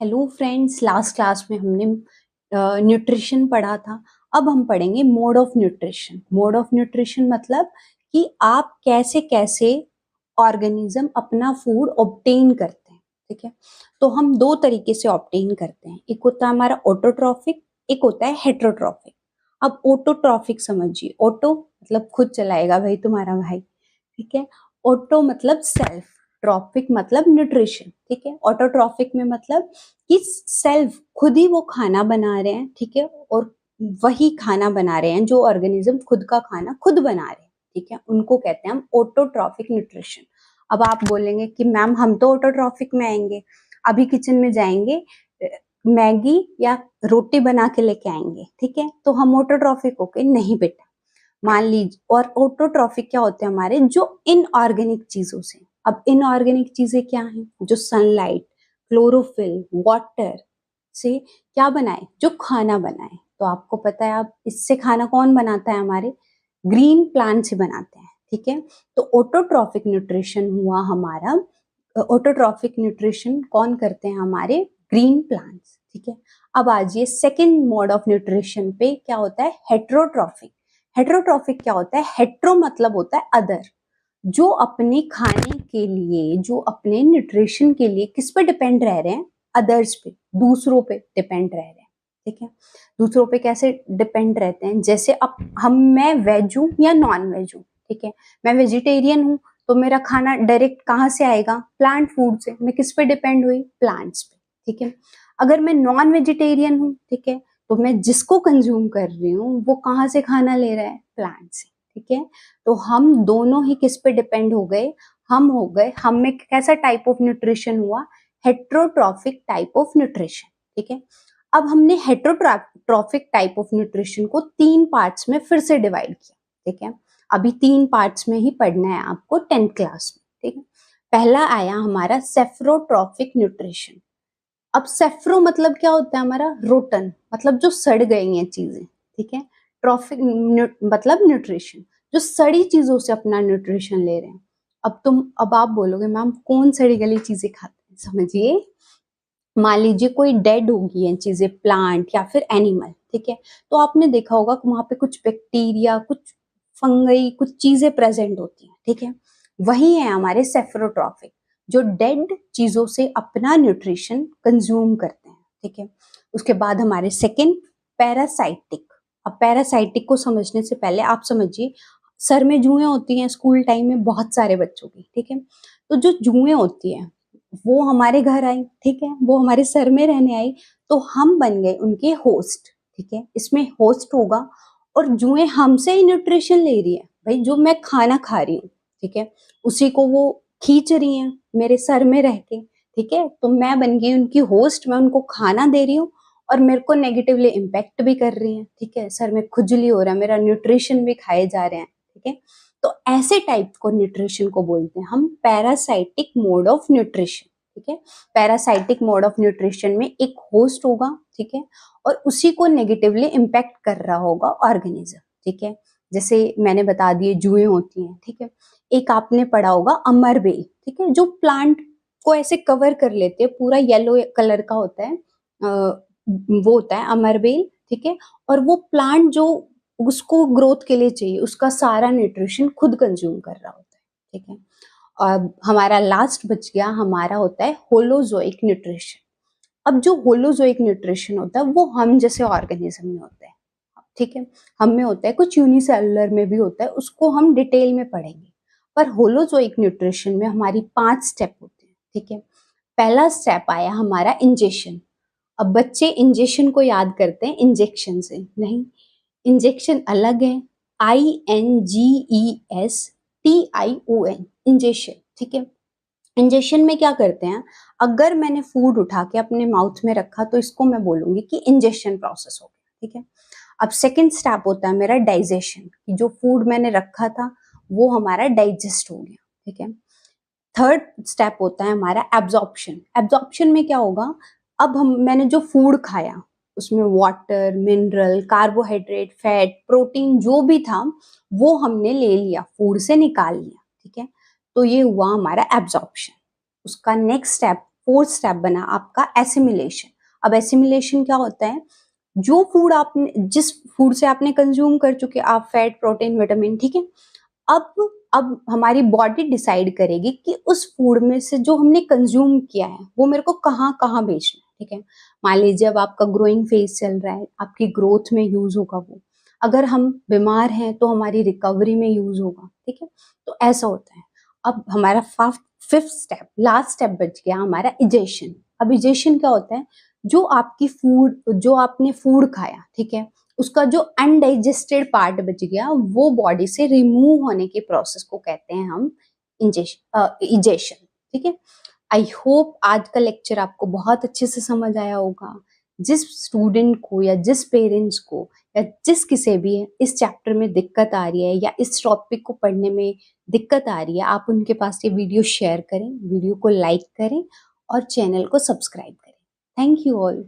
Hello friends, last class में हमने nutrition पढ़ा था। अब हम पढ़ेंगे mode of nutrition. Mode of nutrition मतलब कि आप कैसे कैसे ऑर्गेनिज्म अपना फूड ऑब्टेन करते हैं। ठीक है, तो हम दो तरीके से ऑब्टेन करते हैं। एक होता है हमारा ऑटोट्रॉफिक, एक होता है हेट्रोट्रॉफिक। अब ऑटोट्रॉफिक समझिए। ऑटो मतलब खुद चलाएगा भाई तुम्हारा भाई। ठीक है, ऑटो मतलब सेल्फ, ट्रॉफिक मतलब न्यूट्रिशन। ठीक है, ऑटोट्रॉफिक में मतलब कि सेल्फ खुद ही वो खाना बना रहे हैं। ठीक है, और वही खाना बना रहे हैं जो ऑर्गेनिज्म खुद का खाना खुद बना रहे हैं। ठीक है, उनको कहते हैं हम ऑटोट्रॉफिक न्यूट्रिशन। अब आप बोलेंगे कि मैम हम तो ऑटोट्रॉफिक में आएंगे, अभी किचन में जाएंगे, मैगी या रोटी बना के लेके आएंगे। ठीक है, तो हम ऑटोट्रॉफिक होके नहीं बेटा। मान लीजिए, और ऑटोट्रॉफिक क्या होते हैं हमारे, जो इनऑर्गेनिक चीजों से। अब इनऑर्गेनिक चीजें क्या हैं? जो सनलाइट, क्लोरोफिल, वाटर से क्या बनाए, जो खाना बनाए। तो आपको पता है, अब इससे खाना कौन बनाता है? हमारे ग्रीन प्लांट से बनाते हैं। ठीक है, तो ऑटोट्रॉफिक न्यूट्रिशन हुआ हमारा। ऑटोट्रॉफिक न्यूट्रिशन कौन करते हैं? हमारे ग्रीन प्लांट्स। ठीक है, अब आजिए सेकेंड मोड ऑफ न्यूट्रिशन पे, क्या होता है? हेट्रोट्रॉफिक। हेट्रोट्रॉफिक क्या होता है? हेट्रो मतलब होता है अदर, जो अपने खाने के लिए, जो अपने न्यूट्रिशन के लिए किस पे डिपेंड रह रहे हैं? अदर्स पे, दूसरों पे डिपेंड रह रहे हैं। ठीक है, दूसरों पे कैसे डिपेंड रहते हैं? जैसे अब मैं वेज हूँ या नॉन वेज हूँ। ठीक है, मैं वेजिटेरियन हूँ, तो मेरा खाना डायरेक्ट कहाँ से आएगा? प्लांट फूड से। मैं किस पे डिपेंड हुई? प्लांट्स पे। ठीक है, अगर मैं नॉन वेजिटेरियन हूँ, ठीक है, तो मैं जिसको कंज्यूम कर रही हूँ वो कहाँ से खाना ले रहा है? प्लांट से। ठीक है, तो हम दोनों ही किस पे डिपेंड हो गए? हम हो गए, हम में कैसा टाइप ऑफ न्यूट्रिशन हुआ? Heterotrophic type of nutrition. ठीक है, अब हमने हेट्रोट्रॉफिक टाइप ऑफ न्यूट्रिशन को तीन पार्ट्स में फिर से डिवाइड किया। ठीक है, अभी तीन पार्ट्स में ही पढ़ना है आपको 10th क्लास में। ठीक है, पहला आया हमारा सेफ्रोट्रॉफिक न्यूट्रिशन। अब सेफ्रो मतलब क्या होता है हमारा? रोटन, मतलब जो सड़ गई हैं चीजें। ठीक है, ट्रॉफिक मतलब न्यूट्रिशन, जो सड़ी चीजों से अपना न्यूट्रिशन ले रहे हैं। अब आप बोलोगे मैम कौन सड़ी गली चीजें खाते हैं? समझिए, मान लीजिए कोई डेड हो गई है चीजें, प्लांट या फिर एनिमल। ठीक है, तो आपने देखा होगा कि वहां पे कुछ बैक्टीरिया, कुछ फंगई, कुछ चीजें प्रेजेंट होती हैं। ठीक है, वही है हमारे सेफ्रोट्रॉफिक, जो डेड चीजों से अपना न्यूट्रिशन कंज्यूम करते हैं। ठीक है, उसके बाद हमारे सेकेंड पैरासाइटिक। अब पैरासाइटिक को समझने से पहले आप समझिए, सर में जुएं होती हैं स्कूल टाइम में बहुत सारे बच्चों की। ठीक है, तो जो जुएं होती हैं वो हमारे घर आई। ठीक है, वो हमारे सर में रहने आई, तो हम बन गए उनके होस्ट। ठीक है, इसमें होस्ट होगा, और जुएं हमसे ही न्यूट्रिशन ले रही है भाई, जो मैं खाना खा रही हूँ। ठीक है, उसी को वो खींच रही हैं मेरे सर में रह के। ठीक है, तो मैं बन गई उनकी होस्ट, मैं उनको खाना दे रही हूँ और मेरे को नेगेटिवली इम्पैक्ट भी कर रही हैं। ठीक है, सर में खुजली हो रहा है, मेरा न्यूट्रिशन भी खाए जा रहे हैं। ठीक है, तो ऐसे टाइप को न्यूट्रिशन को बोलते हैं हम पैरासाइटिक मोड ऑफ न्यूट्रिशन। ठीक है, पैरासाइटिक मोड ऑफ न्यूट्रिशन में एक होस्ट होगा। ठीक है, और उसी को नेगेटिवली इम्पैक्ट कर रहा होगा ऑर्गेनिज्म। ठीक है, जैसे मैंने बता दिए जुएं होती हैं। ठीक है, एक आपने पढ़ा होगा अमरबेल। ठीक है, जो प्लांट को ऐसे कवर कर लेते हैं, पूरा येलो कलर का होता है, वो होता है अमरबेल। ठीक है, और वो प्लांट जो उसको ग्रोथ के लिए चाहिए, उसका सारा न्यूट्रिशन खुद कंज्यूम कर रहा होता है। ठीक है, और हमारा लास्ट बच गया, हमारा होता है होलोजोइक न्यूट्रिशन। अब जो होलोजोइक न्यूट्रिशन होता है वो हम जैसे ऑर्गेनिज्म में होता है। ठीक है, हम में होता है, कुछ यूनिसेलुलर में भी होता है, उसको हम डिटेल में पढ़ेंगे। पर होलोजोइक न्यूट्रिशन में हमारी 5 स्टेप होते हैं। ठीक है, पहला स्टेप आया हमारा इंजेक्शन। अब बच्चे इंजेक्शन को याद करते हैं इंजेक्शन से, नहीं, इंजेक्शन अलग है। INGESTION, injection. ठीक है, इंजेक्शन में क्या करते हैं? अगर मैंने फूड उठा के अपने माउथ में रखा तो इसको मैं बोलूंगी कि इंजेक्शन प्रोसेस हो गया। ठीक है, अब सेकेंड स्टेप होता है मेरा डाइजेशन, कि जो फूड मैंने रखा था वो हमारा डाइजेस्ट हो गया। ठीक है, थर्ड स्टेप होता है हमारा एब्जॉर्प्शन। एब्जॉर्प्शन में क्या होगा? अब मैंने जो फूड खाया उसमें water, mineral, carbohydrate, fat, protein जो भी था वो हमने ले लिया, फूड से निकाल लिया। ठीक है, तो ये हुआ हमारा एब्जॉर्प्शन। उसका नेक्स्ट स्टेप फोर्थ स्टेप बना आपका एसिमिलेशन। अब एसिमिलेशन क्या होता है, जो फूड आपने, जिस फूड से आपने कंज्यूम कर चुके, आप फैट, प्रोटीन, विटामिन, ठीक है, अब हमारी बॉडी डिसाइड करेगी कि उस फूड में से जो हमने कंज्यूम किया है वो मेरे को कहाँ कहाँ बेचना है, ठीक है। मान लीजिए अब आपका ग्रोइंग फेज चल रहा है, आपकी ग्रोथ में यूज होगा वो, अगर हम बीमार हैं तो हमारी रिकवरी में यूज होगा, ठीक है। तो ऐसा होता है। अब हमारा फिफ्थ स्टेप, लास्ट स्टेप बच गया हमारा इजेशन। अब इजेशन क्या होता है, जो आपकी फूड, जो आपने फूड खाया, ठीक है, उसका जो अनडाइजेस्टेड पार्ट बच गया वो बॉडी से रिमूव होने के प्रोसेस को कहते हैं हम इजेशन, ठीक है। आई होप आज का लेक्चर आपको बहुत अच्छे से समझ आया होगा। जिस स्टूडेंट को या जिस पेरेंट्स को या जिस किसी भी इस चैप्टर में दिक्कत आ रही है या इस टॉपिक को पढ़ने में दिक्कत आ रही है, आप उनके पास ये वीडियो शेयर करें, वीडियो को लाइक करें और चैनल को सब्सक्राइब करें। Thank you all.